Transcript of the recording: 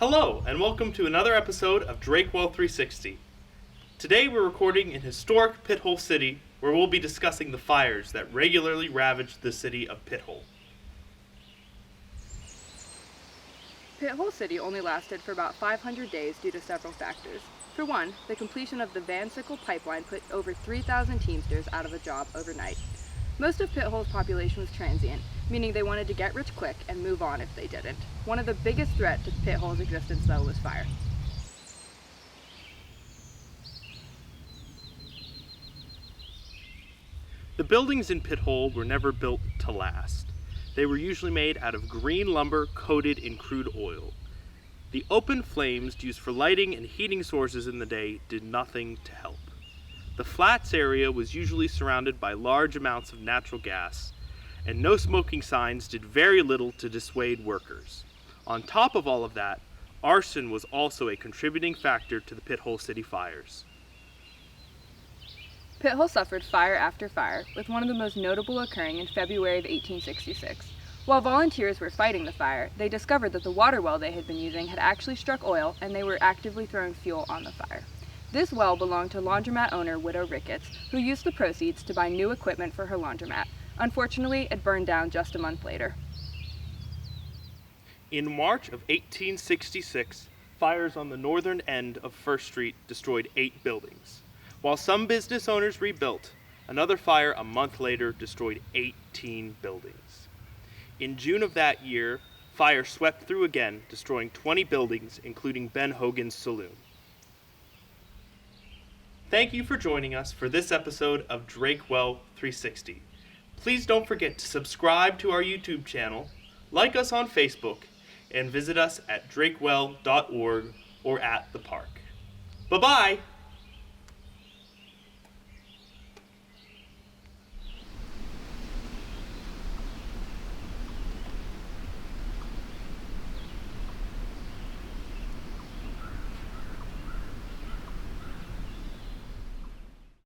Hello, and welcome to another episode of Drakewell 360. Today we're recording in historic Pithole City, where we'll be discussing the fires that regularly ravaged the city of Pithole. Pithole City only lasted for about 500 days due to several factors. For one, the completion of the Van Sickle pipeline put over 3,000 Teamsters out of a job overnight. Most of Pithole's population was transient, meaning they wanted to get rich quick and move on if they didn't. One of the biggest threats to Pithole's existence, though, was fire. The buildings in Pithole were never built to last. They were usually made out of green lumber coated in crude oil. The open flames used for lighting and heating sources in the day did nothing to help. The flats area was usually surrounded by large amounts of natural gas, and no smoking signs did very little to dissuade workers. On top of all of that, arson was also a contributing factor to the Pithole City fires. Pithole suffered fire after fire, with one of the most notable occurring in February of 1866. While volunteers were fighting the fire, they discovered that the water well they had been using had actually struck oil, and they were actively throwing fuel on the fire. This well belonged to laundromat owner Widow Ricketts, who used the proceeds to buy new equipment for her laundromat. Unfortunately, it burned down just a month later. In March of 1866, fires on the northern end of First Street destroyed 8 buildings. While some business owners rebuilt, another fire a month later destroyed 18 buildings. In June of that year, fire swept through again, destroying 20 buildings, including Ben Hogan's saloon. Thank you for joining us for this episode of Drakewell 360. Please don't forget to subscribe to our YouTube channel, like us on Facebook, and visit us at drakewell.org or at the park. Bye-bye!